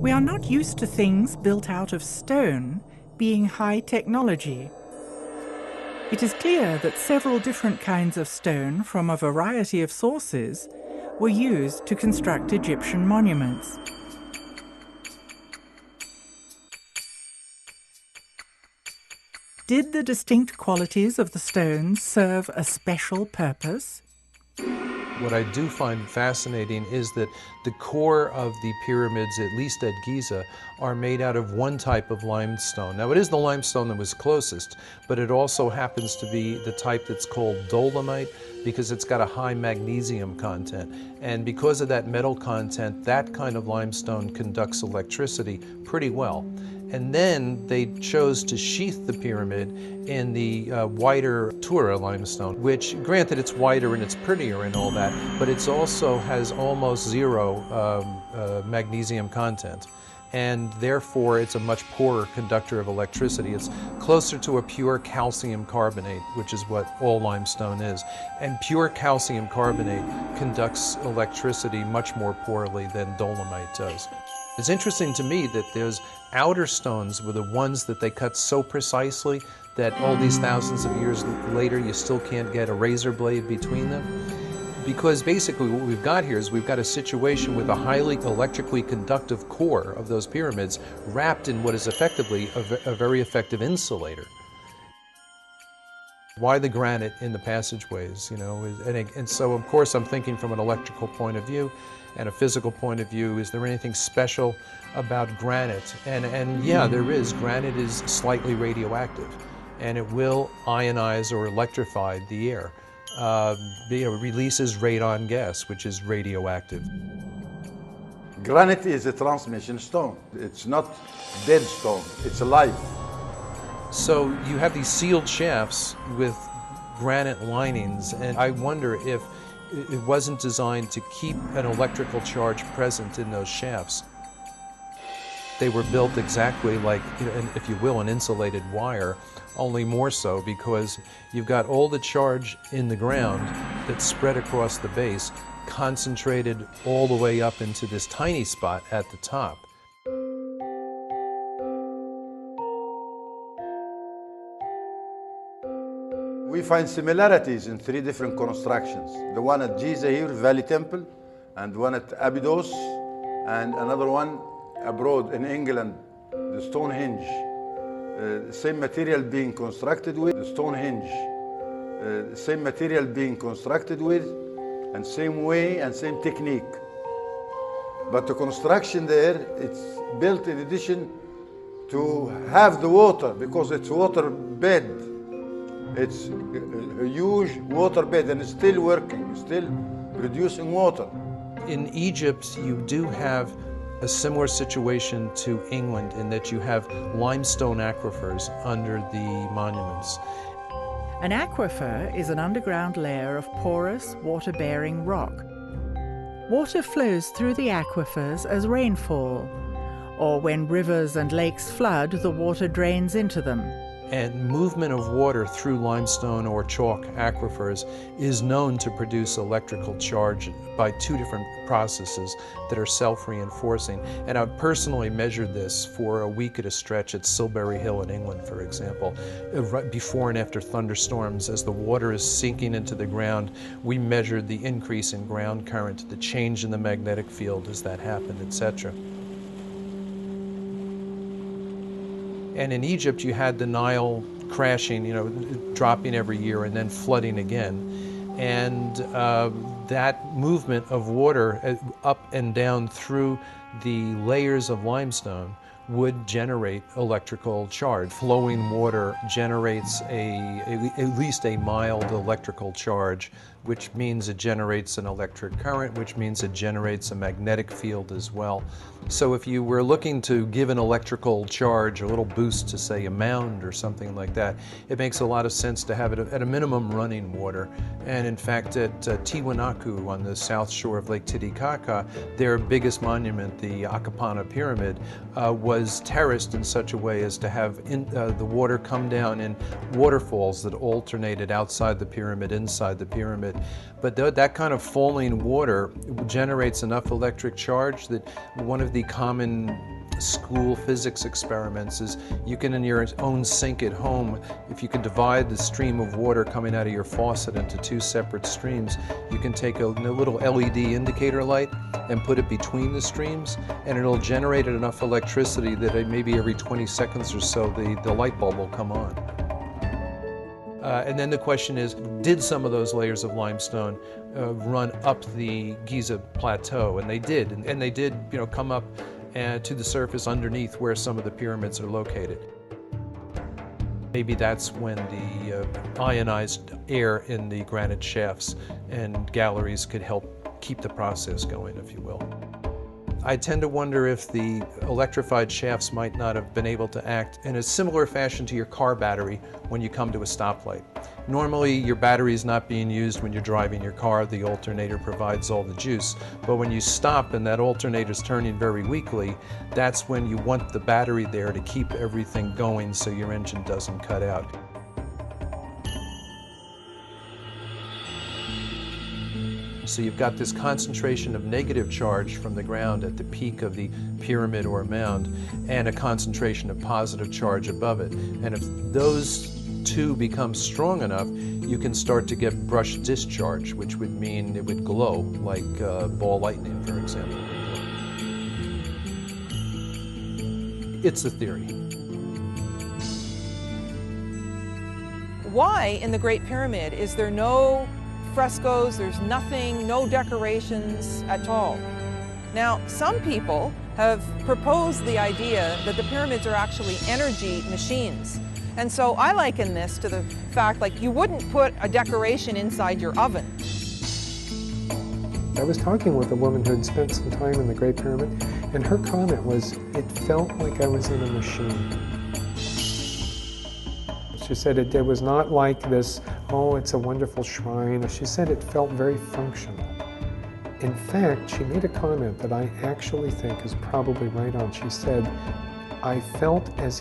We are not used to things built out of stone being high technology. It is clear that several different kinds of stone from a variety of sources were used to construct Egyptian monuments. Did the distinct qualities of the stones serve a special purpose? What I do find fascinating is that the core of the pyramids, at least at Giza, are made out of one type of limestone. Now, it is the limestone that was closest, but it also happens to be the type that's called dolomite because it's got a high magnesium content. And because of that metal content, that kind of limestone conducts electricity pretty well. And then they chose to sheath the pyramid in the whiter Tura limestone, which, granted, it's whiter and it's prettier and all that, but it also has almost zero magnesium content. And therefore, it's a much poorer conductor of electricity. It's closer to a pure calcium carbonate, which is what all limestone is. And pure calcium carbonate conducts electricity much more poorly than dolomite does. It's interesting to me that those outer stones were the ones that they cut so precisely that all these thousands of years later you still can't get a razor blade between them. Because basically what we've got here is we've got a situation with a highly electrically conductive core of those pyramids wrapped in what is effectively a very effective insulator. Why the granite in the passageways, you know? And so, of course, I'm thinking from an electrical point of view and a physical point of view. Is there anything special about granite? And yeah, there is. Granite is slightly radioactive, and it will ionize or electrify the air. It releases radon gas, which is radioactive. Granite is a transmission stone. It's not dead stone, it's alive. So you have these sealed shafts with granite linings, and I wonder if it wasn't designed to keep an electrical charge present in those shafts. They were built exactly like, if you will, an insulated wire, only more so because you've got all the charge in the ground that's spread across the base, concentrated all the way up into this tiny spot at the top. We find similarities in three different constructions. The one at Giza here, Valley Temple, and one at Abydos, and another one abroad in England, the Stonehenge. Same material being constructed with, the Stonehenge. Same material being constructed with, and same way and same technique. But the construction there, it's built in addition to have the water, because it's water bed. It's a huge water bed and it's still working, still producing water. In Egypt, you do have a similar situation to England in that you have limestone aquifers under the monuments. An aquifer is an underground layer of porous, water-bearing rock. Water flows through the aquifers as rainfall, or when rivers and lakes flood, the water drains into them. And movement of water through limestone or chalk aquifers is known to produce electrical charge by two different processes that are self-reinforcing. And I've personally measured this for a week at a stretch at Silbury Hill in England, for example. Right before and after thunderstorms, as the water is sinking into the ground, we measured the increase in ground current, the change in the magnetic field as that happened, etc. And in Egypt, you had the Nile crashing, dropping every year and then flooding again. And that movement of water up and down through the layers of limestone would generate electrical charge. Flowing water generates at least a mild electrical charge, which means it generates an electric current, which means it generates a magnetic field as well. So if you were looking to give an electrical charge, a little boost to, say, a mound or something like that, it makes a lot of sense to have it at a minimum running water. And in fact, at Tiwanaku on the south shore of Lake Titicaca, their biggest monument, the Akapana Pyramid, was terraced in such a way as to have the water come down in waterfalls that alternated outside the pyramid, inside the pyramid. it. But that kind of falling water generates enough electric charge that one of the common school physics experiments is you can, in your own sink at home, if you can divide the stream of water coming out of your faucet into two separate streams, you can take a little LED indicator light and put it between the streams, and it'll generate enough electricity that maybe every 20 seconds or so the light bulb will come on. And then the question is, did some of those layers of limestone run up the Giza plateau? And they did, and they did, come up to the surface underneath where some of the pyramids are located. Maybe that's when the ionized air in the granite shafts and galleries could help keep the process going, if you will. I tend to wonder if the electrified shafts might not have been able to act in a similar fashion to your car battery when you come to a stoplight. Normally, your battery is not being used when you're driving your car. The alternator provides all the juice. But when you stop and that alternator is turning very weakly, that's when you want the battery there to keep everything going so your engine doesn't cut out. So you've got this concentration of negative charge from the ground at the peak of the pyramid or mound, and a concentration of positive charge above it. And if those two become strong enough, you can start to get brush discharge, which would mean it would glow, like ball lightning, for example. It's a theory. Why in the Great Pyramid is there no frescoes, there's nothing, no decorations at all? Now, some people have proposed the idea that the pyramids are actually energy machines. And so I liken this to the fact, like, you wouldn't put a decoration inside your oven. I was talking with a woman who had spent some time in the Great Pyramid, and her comment was, it felt like I was in a machine. She said it was not like this, oh, it's a wonderful shrine. She said it felt very functional. In fact, she made a comment that I actually think is probably right on. She said, I felt as